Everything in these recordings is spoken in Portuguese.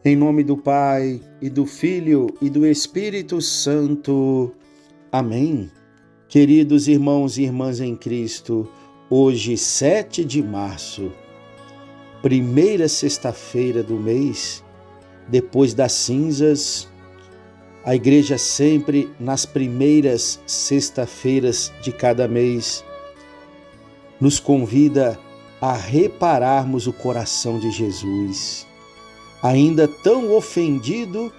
Em nome do Pai, e do Filho, e do Espírito Santo. Amém. Queridos irmãos e irmãs em Cristo, hoje, 7 de março, primeira sexta-feira do mês, depois das cinzas, a igreja sempre nas primeiras sexta-feiras de cada mês nos convida a repararmos o coração de Jesus, ainda tão ofendido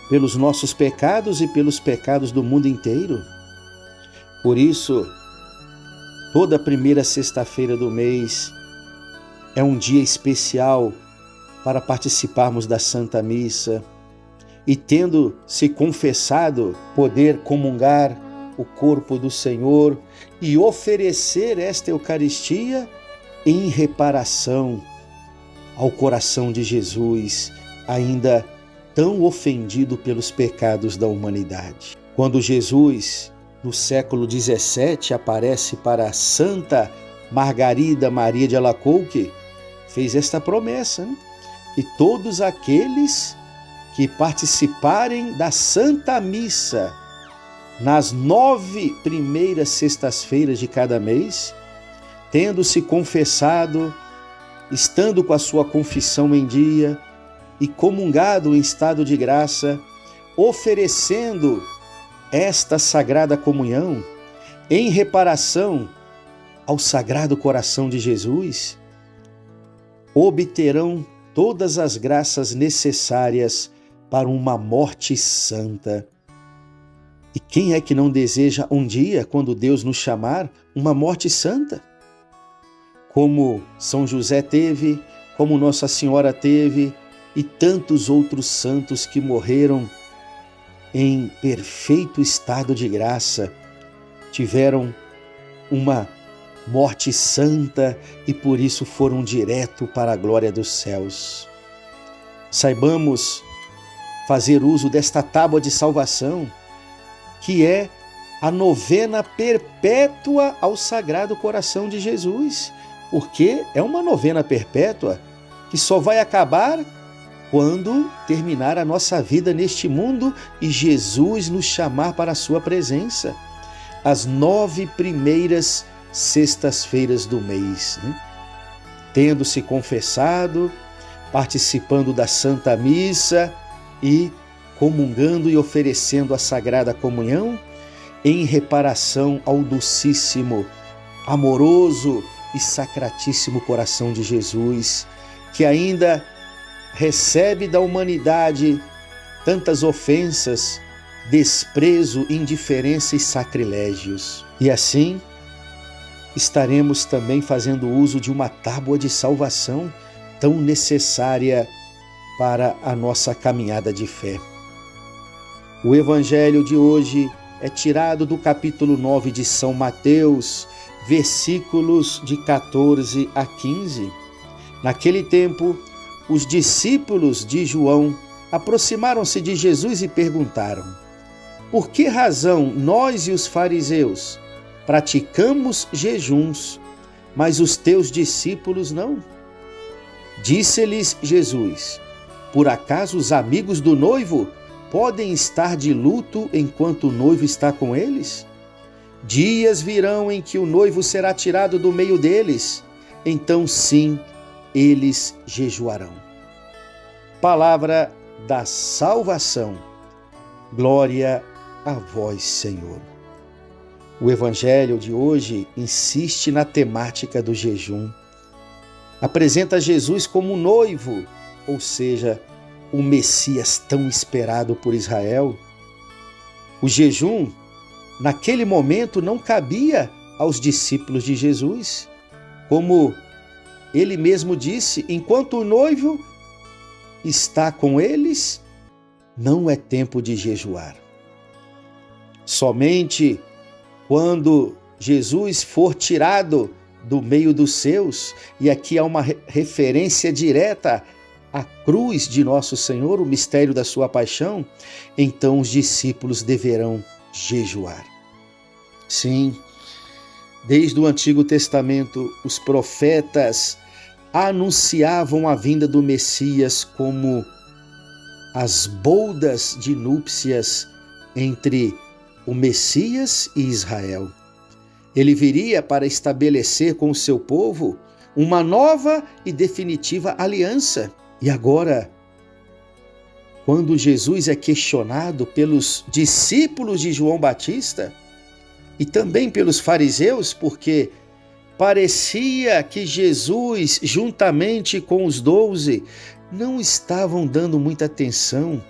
pelos nossos pecados e pelos pecados do mundo inteiro. Por isso, toda primeira sexta-feira do mês é um dia especial para participarmos da Santa Missa e, tendo se confessado, poder comungar o corpo do Senhor e oferecer esta Eucaristia em reparação ao coração de Jesus, ainda tão ofendido pelos pecados da humanidade. Quando Jesus, no século XVII, aparece para Santa Margarida Maria de Alacoque, fez esta promessa, que todos aqueles que participarem da Santa Missa nas 9 primeiras sextas-feiras de cada mês, tendo se confessado, estando com a sua confissão em dia e comungado em estado de graça, oferecendo esta sagrada comunhão em reparação ao Sagrado Coração de Jesus, obterão todas as graças necessárias para uma morte santa. E quem é que não deseja um dia, quando Deus nos chamar, uma morte santa? Como São José teve, como Nossa Senhora teve e tantos outros santos que morreram em perfeito estado de graça, tiveram uma morte santa e por isso foram direto para a glória dos céus. Saibamos fazer uso desta tábua de salvação, que é a novena perpétua ao Sagrado Coração de Jesus, porque é uma novena perpétua que só vai acabar quando terminar a nossa vida neste mundo e Jesus nos chamar para a sua presença. As 9 primeiras sextas-feiras do mês, tendo se confessado, participando da Santa Missa e comungando e oferecendo a Sagrada Comunhão em reparação ao docíssimo, amoroso e sacratíssimo coração de Jesus, que ainda recebe da humanidade tantas ofensas, desprezo, indiferença e sacrilégios. E assim, estaremos também fazendo uso de uma tábua de salvação tão necessária para a nossa caminhada de fé. O Evangelho de hoje é tirado do capítulo 9 de São Mateus, versículos de 14 a 15. Naquele tempo, os discípulos de João aproximaram-se de Jesus e perguntaram: por que razão nós e os fariseus praticamos jejuns, mas os teus discípulos não? Disse-lhes Jesus: por acaso os amigos do noivo podem estar de luto enquanto o noivo está com eles? Dias virão em que o noivo será tirado do meio deles, então sim, eles jejuarão. Palavra da salvação. Glória a vós, Senhor. O Evangelho de hoje insiste na temática do jejum. Apresenta Jesus como noivo, ou seja, o Messias tão esperado por Israel. O jejum, naquele momento, não cabia aos discípulos de Jesus. Como ele mesmo disse, enquanto o noivo está com eles, não é tempo de jejuar. Somente quando Jesus for tirado do meio dos seus, e aqui há uma referência direta à cruz de nosso Senhor, o mistério da sua paixão, então os discípulos deverão jejuar. Sim, desde o Antigo Testamento, os profetas anunciavam a vinda do Messias como as boldas de núpcias entre o Messias e Israel. Ele viria para estabelecer com o seu povo uma nova e definitiva aliança. E agora, quando Jesus é questionado pelos discípulos de João Batista e também pelos fariseus, porque parecia que Jesus, juntamente com os 12, não estavam dando muita atenção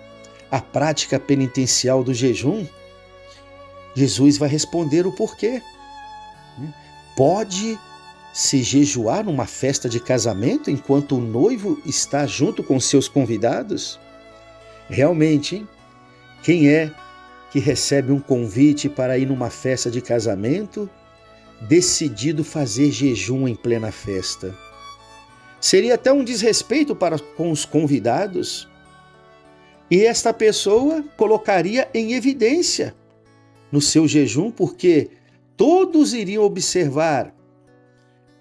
à prática penitencial do jejum, Jesus vai responder o porquê. Pode-se jejuar numa festa de casamento enquanto o noivo está junto com seus convidados? Realmente, hein? Quem é que recebe um convite para ir numa festa de casamento, decidido fazer jejum em plena festa? Seria até um desrespeito para com os convidados. E esta pessoa colocaria em evidência no seu jejum, porque todos iriam observar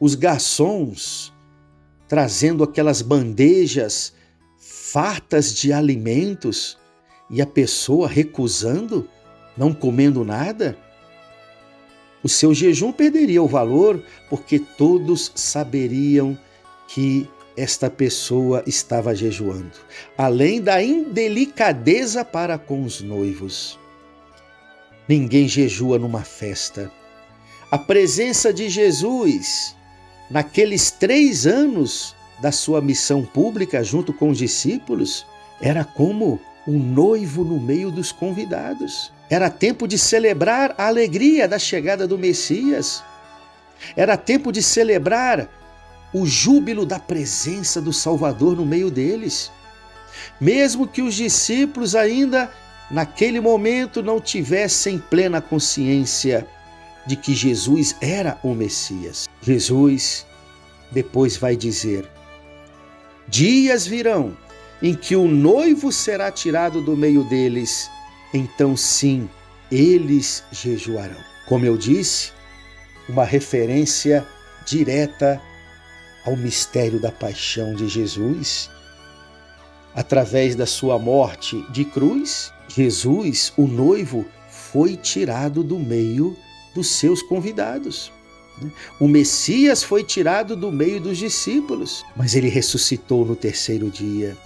os garçons trazendo aquelas bandejas fartas de alimentos e a pessoa recusando, não comendo nada. O seu jejum perderia o valor, porque todos saberiam que esta pessoa estava jejuando, além da indelicadeza para com os noivos. Ninguém jejua numa festa. A presença de Jesus, naqueles 3 anos da sua missão pública junto com os discípulos, era como um noivo no meio dos convidados. Era tempo de celebrar a alegria da chegada do Messias. Era tempo de celebrar o júbilo da presença do Salvador no meio deles. Mesmo que os discípulos ainda naquele momento não tivessem plena consciência de que Jesus era o Messias. Jesus depois vai dizer: dias virão em que o noivo será tirado do meio deles, então sim, eles jejuarão. Como eu disse, uma referência direta ao mistério da paixão de Jesus. Através da sua morte de cruz, Jesus, o noivo, foi tirado do meio dos seus convidados. O Messias foi tirado do meio dos discípulos, mas ele ressuscitou no 3º dia.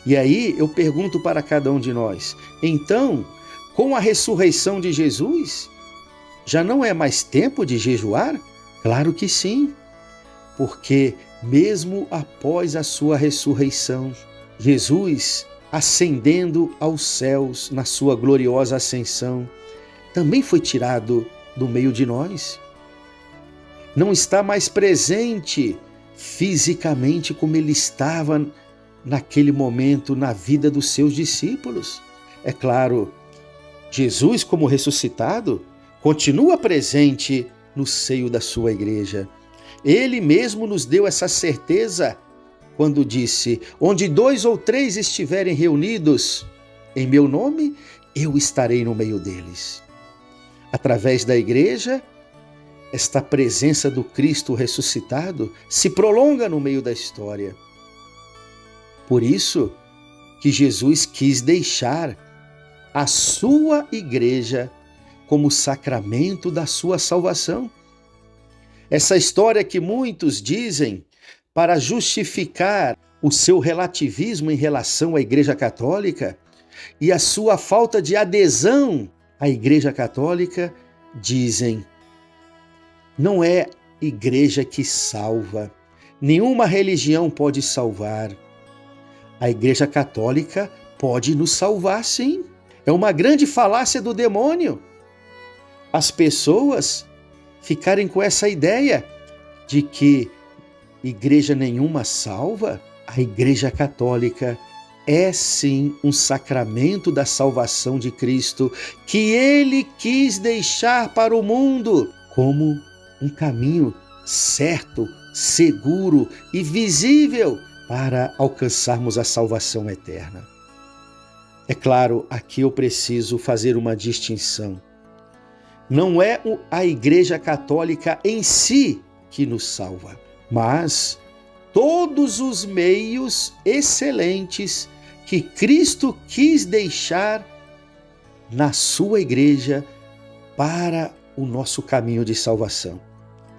E aí eu pergunto para cada um de nós: então, com a ressurreição de Jesus, já não é mais tempo de jejuar? Claro que sim, porque mesmo após a sua ressurreição, Jesus, ascendendo aos céus na sua gloriosa ascensão, também foi tirado do meio de nós. Não está mais presente fisicamente como ele estava naquele momento na vida dos seus discípulos. É claro, Jesus, como ressuscitado, continua presente no seio da sua igreja. Ele mesmo nos deu essa certeza quando disse: onde 2 ou 3 estiverem reunidos em meu nome, eu estarei no meio deles. Através da igreja, esta presença do Cristo ressuscitado se prolonga no meio da história. Por isso que Jesus quis deixar a sua igreja como sacramento da sua salvação. Essa história que muitos dizem para justificar o seu relativismo em relação à Igreja Católica e a sua falta de adesão à Igreja Católica, dizem: não é igreja que salva, nenhuma religião pode salvar. A Igreja Católica pode nos salvar, sim. É uma grande falácia do demônio as pessoas ficarem com essa ideia de que igreja nenhuma salva. A Igreja Católica é sim um sacramento da salvação de Cristo, que ele quis deixar para o mundo como um caminho certo, seguro e visível para alcançarmos a salvação eterna. É claro, aqui eu preciso fazer uma distinção. Não é a Igreja Católica em si que nos salva, mas todos os meios excelentes que Cristo quis deixar na sua igreja para o nosso caminho de salvação.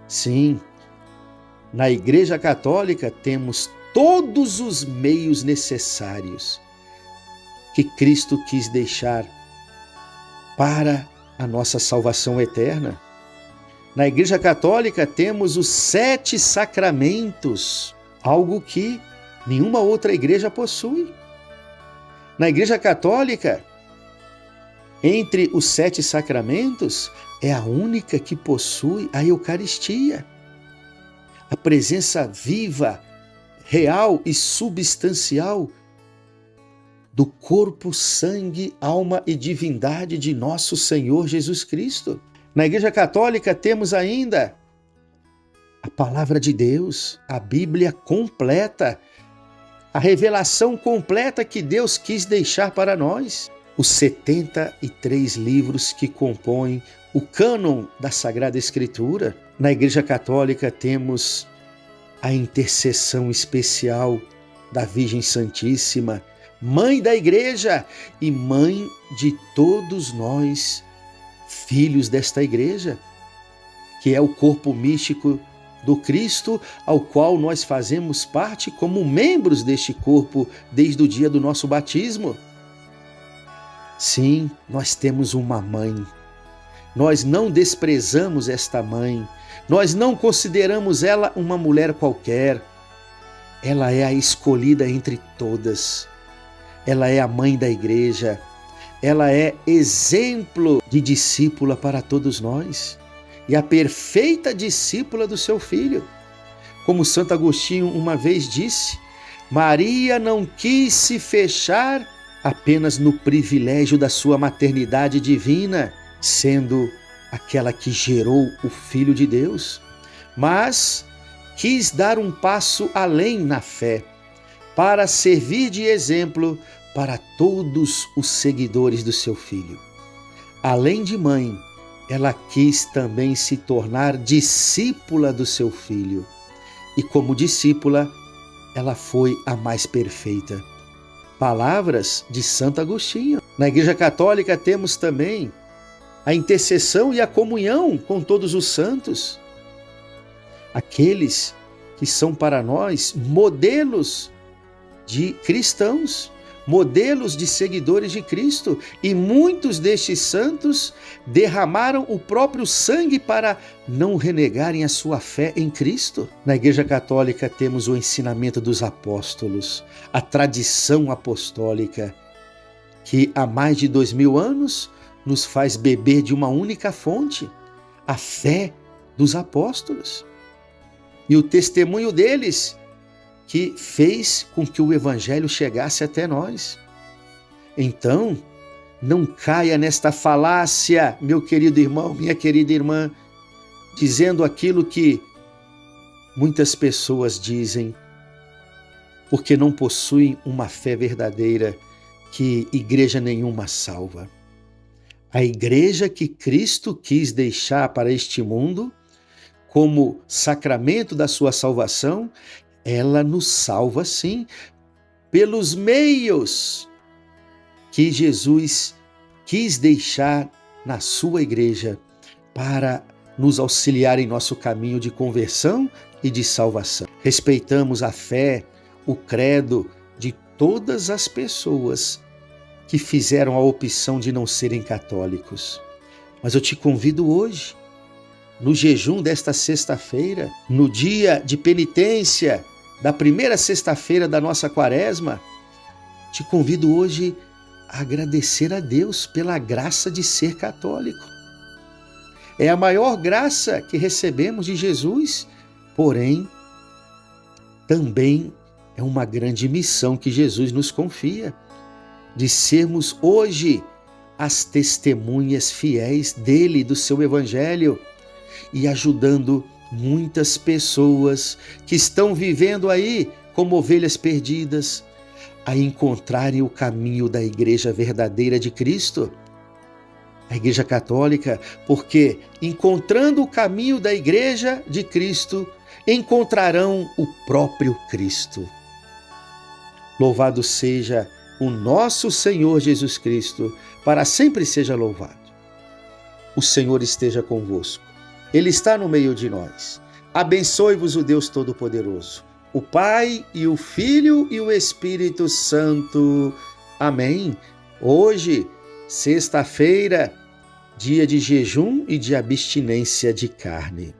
Sim, na Igreja Católica temos todos os meios necessários que Cristo quis deixar para a nossa salvação eterna. Na Igreja Católica temos os 7 sacramentos, algo que nenhuma outra igreja possui. Na Igreja Católica, entre os 7 sacramentos, é a única que possui a Eucaristia, a presença viva, real e substancial do corpo, sangue, alma e divindade de nosso Senhor Jesus Cristo. Na Igreja Católica temos ainda a Palavra de Deus, a Bíblia completa, a revelação completa que Deus quis deixar para nós. Os 73 livros que compõem o cânon da Sagrada Escritura. Na Igreja Católica temos a intercessão especial da Virgem Santíssima, Mãe da Igreja e Mãe de todos nós, filhos desta Igreja, que é o corpo místico do Cristo, ao qual nós fazemos parte como membros deste corpo desde o dia do nosso batismo. Sim, nós temos uma mãe. Nós não desprezamos esta mãe. Nós não consideramos ela uma mulher qualquer. Ela é a escolhida entre todas. Ela é a mãe da igreja. Ela é exemplo de discípula para todos nós. E a perfeita discípula do seu filho. Como Santo Agostinho uma vez disse, Maria não quis se fechar apenas no privilégio da sua maternidade divina, sendo aquela que gerou o Filho de Deus, mas quis dar um passo além na fé, para servir de exemplo para todos os seguidores do seu Filho. Além de mãe, ela quis também se tornar discípula do seu Filho, e como discípula, ela foi a mais perfeita. Palavras de Santo Agostinho. Na Igreja Católica temos também a intercessão e a comunhão com todos os santos, aqueles que são para nós modelos de cristãos, modelos de seguidores de Cristo, e muitos destes santos derramaram o próprio sangue para não renegarem a sua fé em Cristo. Na Igreja Católica temos o ensinamento dos apóstolos, a tradição apostólica, que há mais de 2000 anos nos faz beber de uma única fonte, a fé dos apóstolos. E o testemunho deles que fez com que o Evangelho chegasse até nós. Então, não caia nesta falácia, meu querido irmão, minha querida irmã, dizendo aquilo que muitas pessoas dizem, porque não possuem uma fé verdadeira, que igreja nenhuma salva. A igreja que Cristo quis deixar para este mundo, como sacramento da sua salvação, ela nos salva sim, pelos meios que Jesus quis deixar na sua igreja para nos auxiliar em nosso caminho de conversão e de salvação. Respeitamos a fé, o credo de todas as pessoas que fizeram a opção de não serem católicos. Mas eu te convido hoje, no jejum desta sexta-feira, no dia de penitência da primeira sexta-feira da nossa quaresma, te convido hoje a agradecer a Deus pela graça de ser católico. É a maior graça que recebemos de Jesus, porém, também é uma grande missão que Jesus nos confia, de sermos hoje as testemunhas fiéis dele, do seu Evangelho, e ajudando muitas pessoas que estão vivendo aí como ovelhas perdidas a encontrarem o caminho da igreja verdadeira de Cristo, a Igreja Católica, porque encontrando o caminho da igreja de Cristo, encontrarão o próprio Cristo. Louvado seja o nosso Senhor Jesus Cristo, para sempre seja louvado. O Senhor esteja convosco. Ele está no meio de nós. Abençoe-vos o Deus Todo-Poderoso, o Pai e o Filho e o Espírito Santo. Amém. Hoje, sexta-feira, dia de jejum e de abstinência de carne.